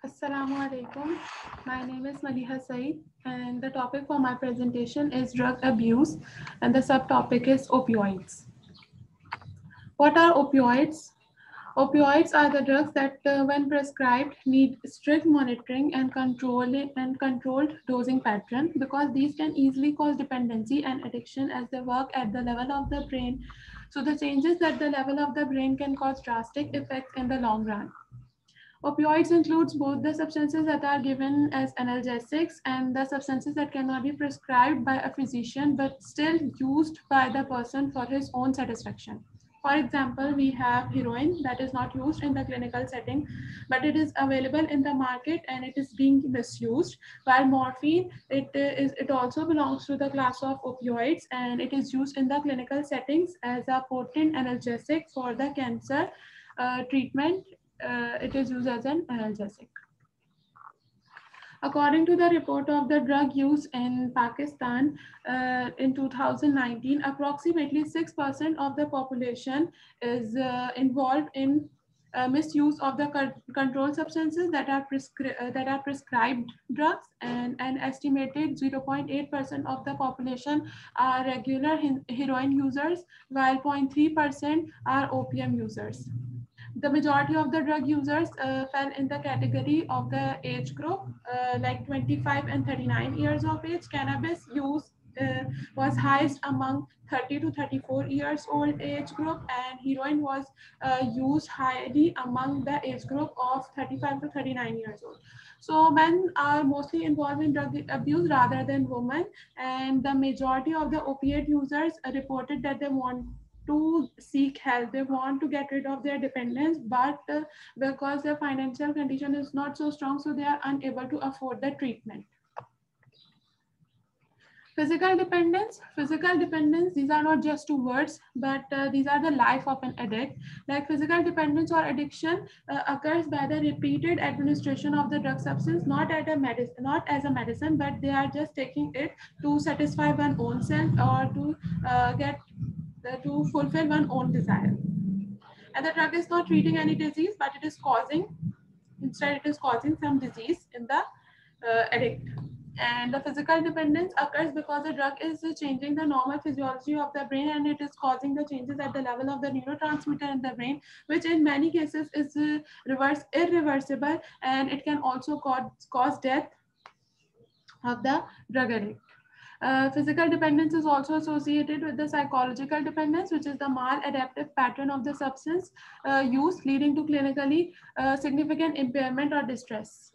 Assalamu alaikum. My name is Maliha Saeed, and the topic for my presentation is drug abuse, and the subtopic is opioids. What are opioids? Opioids are the drugs that, when prescribed, need strict monitoring and controlled dosing pattern because these can easily cause dependency and addiction as they work at the level of the brain. So the changes at the level of the brain can cause drastic effects in the long run. Opioids includes both the substances that are given as analgesics and the substances that cannot be prescribed by a physician but still used by the person for his own satisfaction. For example, we have heroin that is not used in the clinical setting, but it is available in the market and it is being misused. While morphine, it also belongs to the class of opioids and it is used in the clinical settings as a potent analgesic for the cancer treatment. It is used as an analgesic. According to the report of the drug use in Pakistan in 2019, approximately 6% of the population is involved in misuse of the controlled substances that are prescribed drugs, and an estimated 0.8% of the population are regular heroin users, while 0.3% are opium users. The majority of the drug users fell in the category of the age group, like 25 and 39 years of age. Cannabis use was highest among 30 to 34 years old age group, and heroin was used highly among the age group of 35 to 39 years old. So men are mostly involved in drug abuse rather than women, and the majority of the opiate users reported that they want to seek help, they want to get rid of their dependence, but because their financial condition is not so strong, so they are unable to afford the treatment. Physical dependence, these are not just two words, but these are the life of an addict. Like physical dependence or addiction occurs by the repeated administration of the drug substance, not as a medicine, but they are just taking it to satisfy one own self or to to fulfill one own desire. And the drug is not treating any disease, but instead it is causing some disease in the addict. And the physical dependence occurs because the drug is changing the normal physiology of the brain, and it is causing the changes at the level of the neurotransmitter in the brain, which in many cases is irreversible, and it can also cause death of the drug addict. Physical dependence is also associated with the psychological dependence, which is the maladaptive pattern of the substance use leading to clinically significant impairment or distress.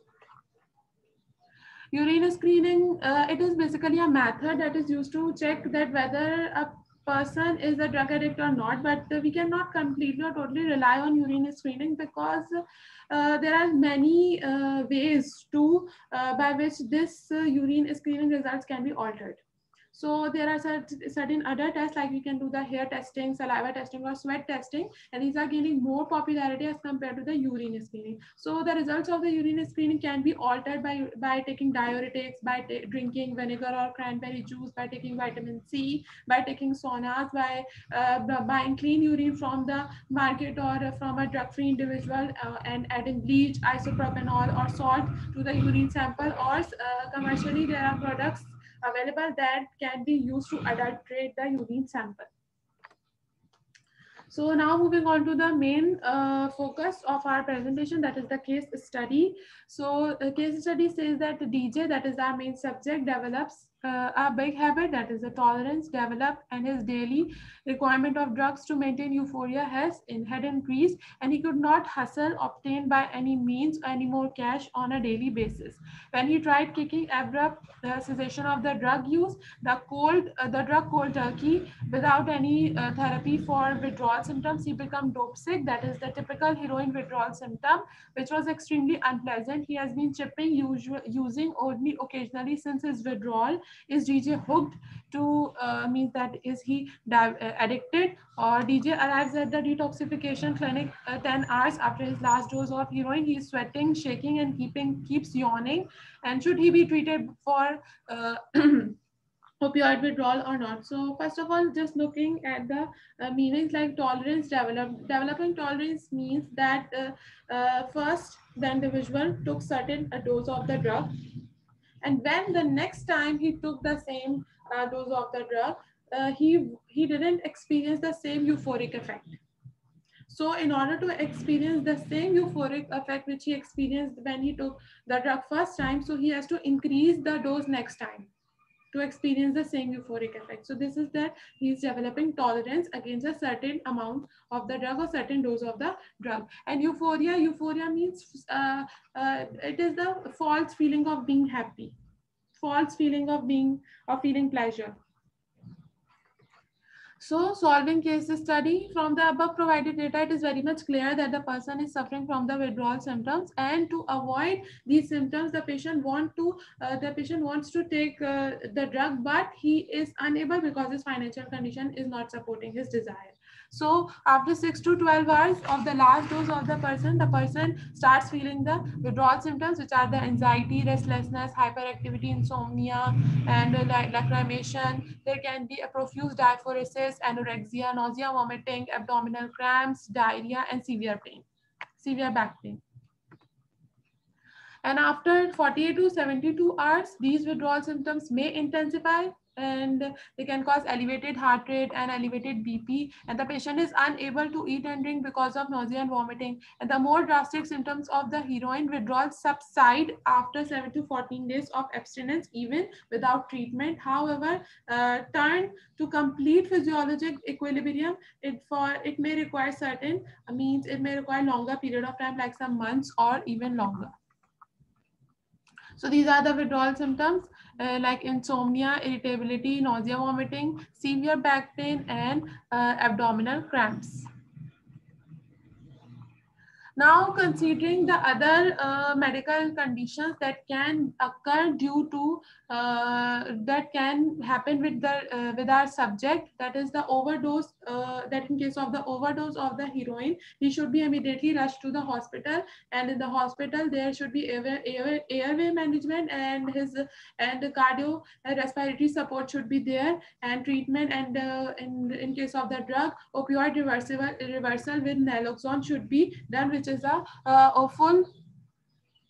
Urine screening, it is basically a method that is used to check that whether a person is a drug addict or not, but we cannot completely or totally rely on urine screening because there are many ways to by which this urine screening results can be altered. So there are certain other tests, like we can do the hair testing, saliva testing, or sweat testing, and these are gaining more popularity as compared to the urine screening. So the results of the urine screening can be altered by taking diuretics, by drinking vinegar or cranberry juice, by taking vitamin C, by taking saunas, by buying clean urine from the market or from a drug-free individual, and adding bleach, isopropanol, or salt to the urine sample, or commercially there are products available that can be used to adulterate the urine sample. So now moving on to the main focus of our presentation, that is the case study. So the case study says that the DJ, that is our main subject, develops a big habit, that is the tolerance developed, and his daily requirement of drugs to maintain euphoria had increased, and he could not hustle obtain by any means any more cash on a daily basis. When he tried kicking abrupt cessation of the drug use, the drug cold turkey without any therapy for withdrawal symptoms, he became dope sick. That is the typical heroin withdrawal symptom, which was extremely unpleasant. He has been chipping, using only occasionally since his withdrawal. Is DJ hooked to means that is he addicted, or DJ arrives at the detoxification clinic 10 hours after his last dose of heroin. He is sweating, shaking, and keeps yawning. And should he be treated for opioid withdrawal or not. So first of all, just looking at the meanings, like tolerance developing tolerance means that first the individual took certain a dose of the drug, and when the next time he took the same dose of the drug, he didn't experience the same euphoric effect. So in order to experience the same euphoric effect which he experienced when he took the drug first time, so he has to increase the dose next time to experience the same euphoric effect. So this is that he is developing tolerance against a certain amount of the drug or certain dose of the drug. And euphoria means it is the false feeling of being happy, false feeling of feeling pleasure. So, solving case study, from the above provided data, it is very much clear that the person is suffering from the withdrawal symptoms, and to avoid these symptoms, the patient wants to take the drug, but he is unable because his financial condition is not supporting his desire. So after 6 to 12 hours of the last dose of the person starts feeling the withdrawal symptoms, which are the anxiety, restlessness, hyperactivity, insomnia, and lacrimation. There can be a profuse diaphoresis, anorexia, nausea, vomiting, abdominal cramps, diarrhea, and severe back pain. And after 48 to 72 hours, these withdrawal symptoms may intensify, and they can cause elevated heart rate and elevated BP, and the patient is unable to eat and drink because of nausea and vomiting. And the more drastic symptoms of the heroin withdrawal subside after 7 to 14 days of abstinence, even without treatment. However, turn to complete physiologic equilibrium, it may require it may require longer period of time, like some months or even longer. So these are the withdrawal symptoms like insomnia, irritability, nausea, vomiting, severe back pain, and abdominal cramps. Now, considering the other medical conditions that can occur due to that can happen with our subject, that is the overdose. That in case of the overdose of the heroin, he should be immediately rushed to the hospital, and in the hospital there should be airway management, and the cardio and respiratory support should be there, and treatment, and in case of the drug, opioid reversal with naloxone should be done, which is a full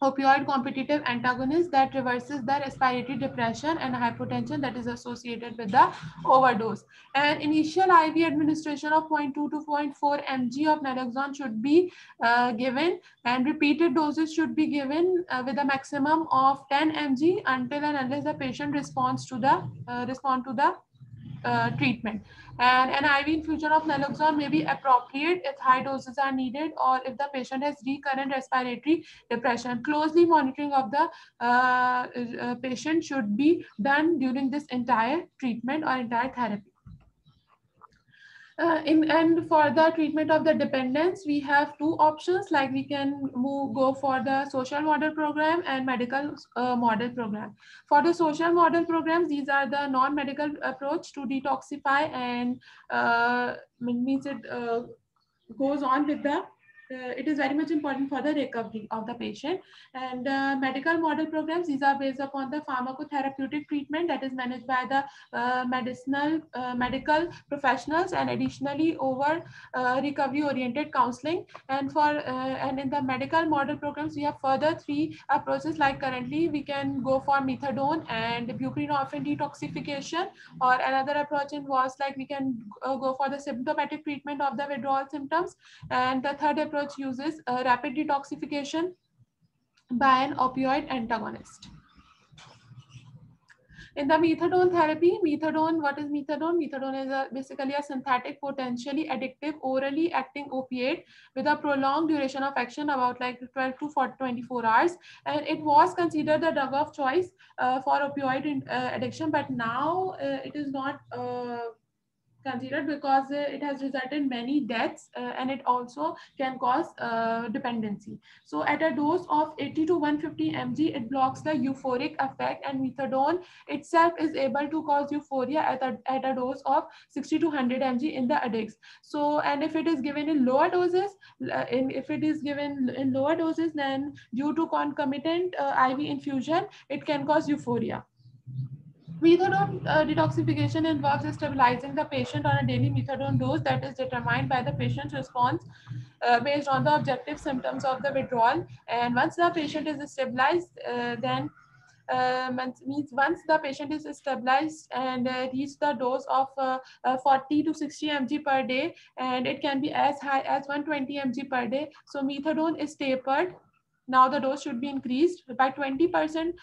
opioid competitive antagonist that reverses the respiratory depression and hypotension that is associated with the overdose. And initial IV administration of 0.2 to 0.4 mg of naloxone should be given, and repeated doses should be given with a maximum of 10 mg until and unless the patient responds to the treatment. And an IV infusion of naloxone may be appropriate if high doses are needed, or if the patient has recurrent respiratory depression. Closely monitoring of the patient should be done during this entire treatment or entire therapy. And for the treatment of the dependence, we have two options, like we can go for the social model program and medical model program. For the social model programs, these are the non-medical approach to detoxify, and means it goes on with the it is very much important for the recovery of the patient. And medical model programs, these are based upon the pharmacotherapeutic treatment that is managed by the medical professionals, and additionally over recovery oriented counseling. And and in the medical model programs, we have further three approaches, like currently we can go for methadone and buprenorphine detoxification, or another approach involves like we can go for the symptomatic treatment of the withdrawal symptoms, and the third approach uses rapid detoxification by an opioid antagonist. In the methadone therapy, what is methadone? Methadone is basically a synthetic, potentially addictive, orally acting opiate with a prolonged duration of action, about like 12 to 24 hours. And it was considered the drug of choice for opioid addiction, but now it is not considered, because it has resulted in many deaths, and it also can cause dependency. So at a dose of 80 to 150 mg, it blocks the euphoric effect, and methadone itself is able to cause euphoria at a dose of 60 to 100 mg in the addicts. So, and if it is given in lower doses, then due to concomitant IV infusion, it can cause euphoria. Methadone detoxification involves stabilizing the patient on a daily methadone dose that is determined by the patient's response based on the objective symptoms of the withdrawal. And once the patient is stabilized, then means once the patient is stabilized and reach the dose of 40 to 60 mg per day, and it can be as high as 120 mg per day. So methadone is tapered. Now the dose should be increased by 20%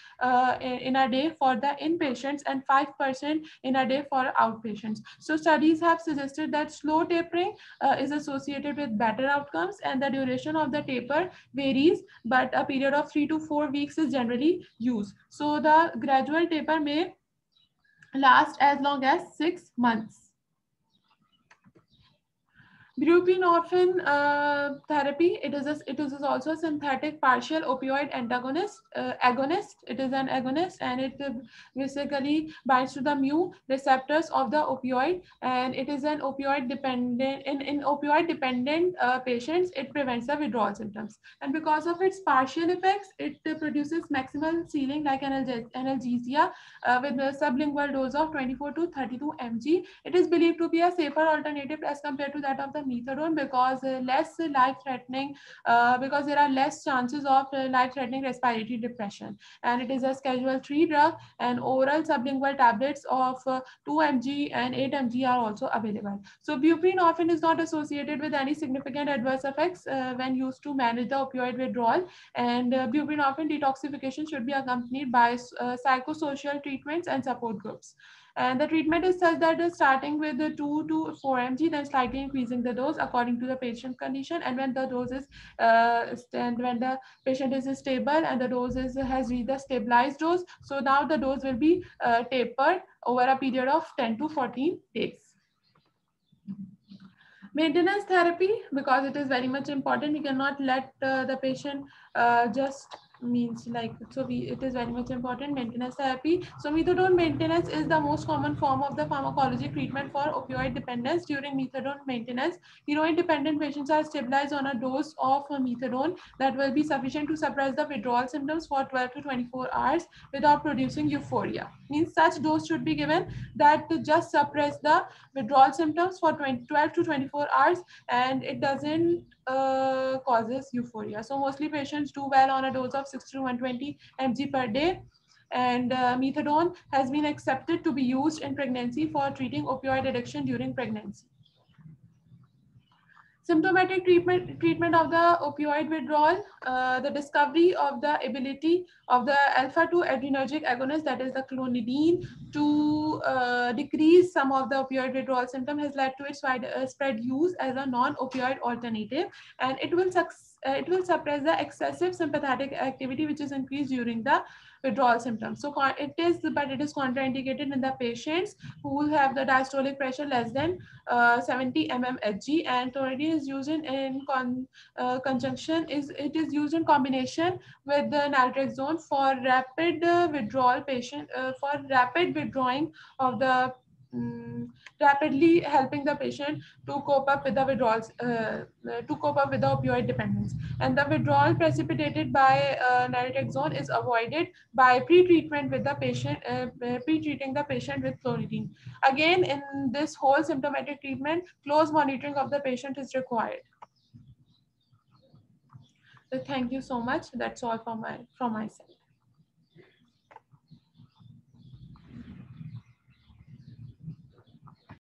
in a day for the inpatients and 5% in a day for outpatients. So studies have suggested that slow tapering is associated with better outcomes, and the duration of the taper varies, but a period of 3 to 4 weeks is generally used. So the gradual taper may last as long as 6 months. Buprenorphine therapy, it is also a synthetic partial opioid agonist. It is an agonist, and it basically binds to the mu receptors of the opioid, and it is an opioid dependent. In opioid dependent patients, it prevents the withdrawal symptoms, and because of its partial effects, it produces maximal ceiling like analgesia with a sublingual dose of 24 to 32 mg. It is believed to be a safer alternative as compared to that of the methadone because less life-threatening, because there are less chances of life-threatening respiratory depression. And it is a Schedule 3 drug, and oral sublingual tablets of 2 mg and 8 mg are also available. So buprenorphine is not associated with any significant adverse effects when used to manage the opioid withdrawal, and buprenorphine detoxification should be accompanied by psychosocial treatments and support groups. And the treatment is such that is starting with the 2 to 4 mg, then slightly increasing the dose according to the patient's condition. And when the dose is and when the patient is stable and the dose has reached the stabilized dose, so now the dose will be tapered over a period of 10 to 14 days. Maintenance therapy, because it is very much important, we cannot let the patient just means like, so it is very much important. Maintenance therapy, so methadone maintenance is the most common form of the pharmacology treatment for opioid dependence. During methadone maintenance, heroin dependent patients are stabilized on a dose of methadone that will be sufficient to suppress the withdrawal symptoms for 12 to 24 hours without producing euphoria. Means such dose should be given that just suppress the withdrawal symptoms for 12 to 24 hours, and it doesn't causes euphoria. So mostly patients do well on a dose of 60 to 120 mg per day. And methadone has been accepted to be used in pregnancy for treating opioid addiction during pregnancy. Symptomatic treatment of the opioid withdrawal, the discovery of the ability of the alpha-2 adrenergic agonist, that is the clonidine, to decrease some of the opioid withdrawal symptom has led to its widespread use as a non-opioid alternative, and it will suppress the excessive sympathetic activity which is increased during the withdrawal symptoms. So it is contraindicated in the patients who have the diastolic pressure less than 70 mmHg, and clonidine is used in conjunction, it is used in combination with the naltrexone for rapid withdrawal patient, for rapid withdrawing of the rapidly helping the patient to cope up with the withdrawals, to cope up with the opioid dependence. And the withdrawal precipitated by naltrexone is avoided by pre-treatment with the patient, pre-treating the patient with clonidine. Again, in this whole symptomatic treatment, close monitoring of the patient is required. So thank you so much. That's all from my side.